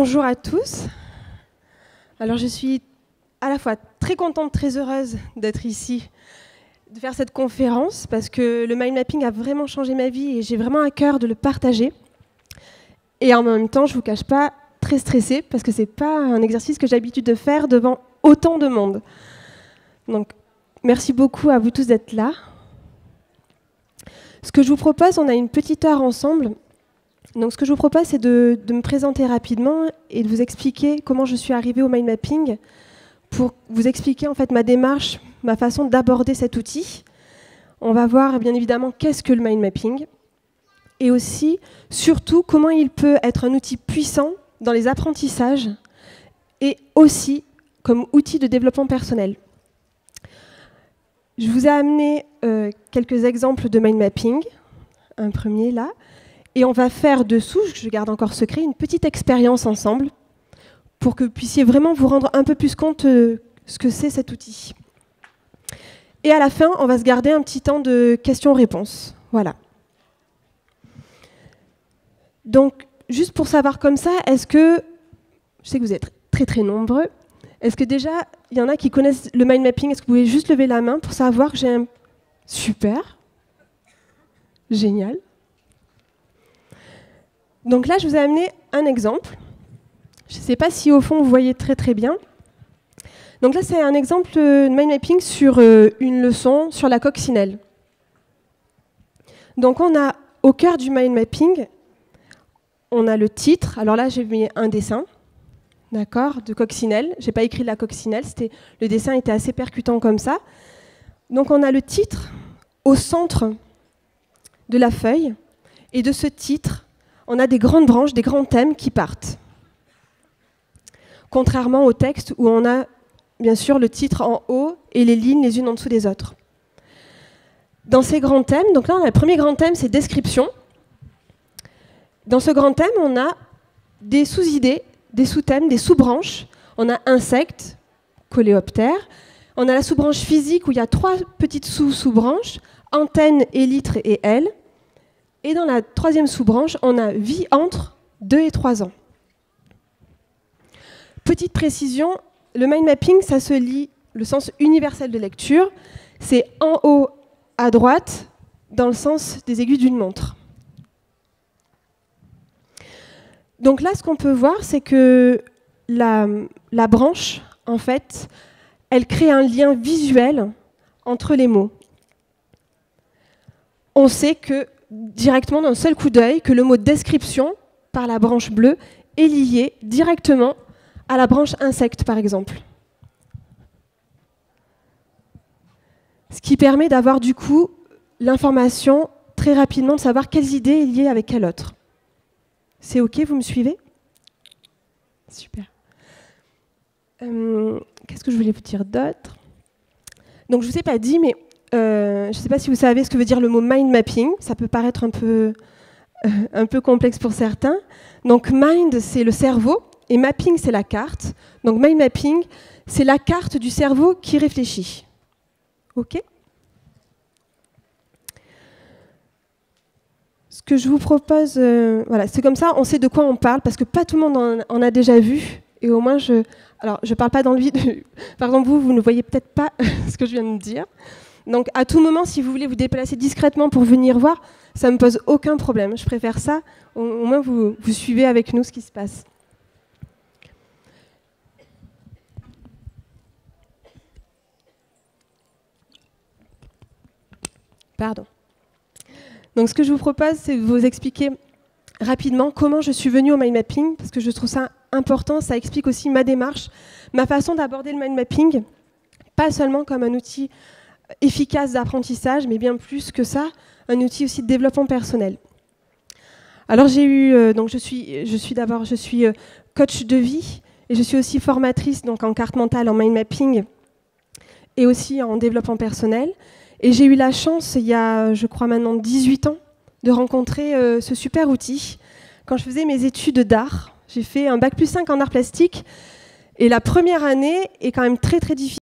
Bonjour à tous. Alors je suis à la fois très contente, très heureuse d'être ici, de faire cette conférence, parce que le mind mapping a vraiment changé ma vie et j'ai vraiment à cœur de le partager. Et en même temps, je ne vous cache pas, très stressée, parce que ce n'est pas un exercice que j'ai l'habitude de faire devant autant de monde. Donc, merci beaucoup à vous tous d'être là. Ce que je vous propose, on a une petite heure ensemble. Donc, ce que je vous propose, c'est de me présenter rapidement et de vous expliquer comment je suis arrivée au mind mapping, pour vous expliquer en fait ma démarche, ma façon d'aborder cet outil. On va voir bien évidemment qu'est-ce que le mind mapping et aussi, surtout, comment il peut être un outil puissant dans les apprentissages et aussi comme outil de développement personnel. Je vous ai amené quelques exemples de mind mapping, un premier là, et on va faire dessous, je garde encore secret, une petite expérience ensemble pour que vous puissiez vraiment vous rendre un peu plus compte de ce que c'est cet outil. Et à la fin, on va se garder un petit temps de questions-réponses. Voilà. Donc, juste pour savoir comme ça, est-ce que, je sais que vous êtes très très nombreux, est-ce que déjà, il y en a qui connaissent le mind mapping? Est-ce que vous pouvez juste lever la main pour savoir que j'ai un... Super. Génial. Donc là, je vous ai amené un exemple. Je ne sais pas si au fond, vous voyez très très bien. Donc là, c'est un exemple de mind mapping sur une leçon sur la coccinelle. Donc on a au cœur du mind mapping, on a le titre. Alors là, j'ai mis un dessin, d'accord, de coccinelle. Je n'ai pas écrit la coccinelle, le dessin était assez percutant comme ça. Donc on a le titre au centre de la feuille. Et de ce titre, on a des grandes branches, des grands thèmes qui partent. Contrairement au texte où on a bien sûr le titre en haut et les lignes les unes en dessous des autres. Dans ces grands thèmes, donc là on a le premier grand thème, c'est description. Dans ce grand thème, on a des sous-idées, des sous-thèmes, des sous-branches. On a insectes, coléoptères. On a la sous-branche physique où il y a 3 petites sous-branches, antennes, élytres et ailes. Et dans la 3e sous-branche, on a vie entre 2 et 3 ans. Petite précision, le mind mapping, ça se lit, le sens universel de lecture, c'est en haut à droite, dans le sens des aiguilles d'une montre. Donc là, ce qu'on peut voir, c'est que la branche, en fait, elle crée un lien visuel entre les mots. On sait que directement d'un seul coup d'œil que le mot description par la branche bleue est lié directement à la branche insecte, par exemple. Ce qui permet d'avoir du coup l'information très rapidement, de savoir quelles idées est liée avec quelle autre. C'est OK, vous me suivez? Super. Qu'est-ce que je voulais vous dire d'autre? Donc je ne vous ai pas dit, mais je ne sais pas si vous savez ce que veut dire le mot mind mapping. Ça peut paraître un peu complexe pour certains. Donc mind, c'est le cerveau, et mapping, c'est la carte. Donc mind mapping, c'est la carte du cerveau qui réfléchit. OK? Ce que je vous propose, voilà, c'est comme ça, on sait de quoi on parle, parce que pas tout le monde en a déjà vu. Et au moins, alors, je ne parle pas dans le vide. Par exemple, vous ne voyez peut-être pas ce que je viens de dire. Donc, à tout moment, si vous voulez vous déplacer discrètement pour venir voir, ça ne me pose aucun problème. Je préfère ça. Au moins, vous suivez avec nous ce qui se passe. Pardon. Donc, ce que je vous propose, c'est de vous expliquer rapidement comment je suis venue au mind mapping, parce que je trouve ça important. Ça explique aussi ma démarche, ma façon d'aborder le mind mapping, pas seulement comme un outil efficace d'apprentissage, mais bien plus que ça, un outil aussi de développement personnel. Alors j'ai eu, donc je suis coach de vie et je suis aussi formatrice donc en carte mentale, en mind mapping et aussi en développement personnel. Et j'ai eu la chance, il y a, je crois maintenant 18 ans, de rencontrer ce super outil. Quand je faisais mes études d'art, j'ai fait un bac+5 en art plastique et la première année est quand même très très difficile.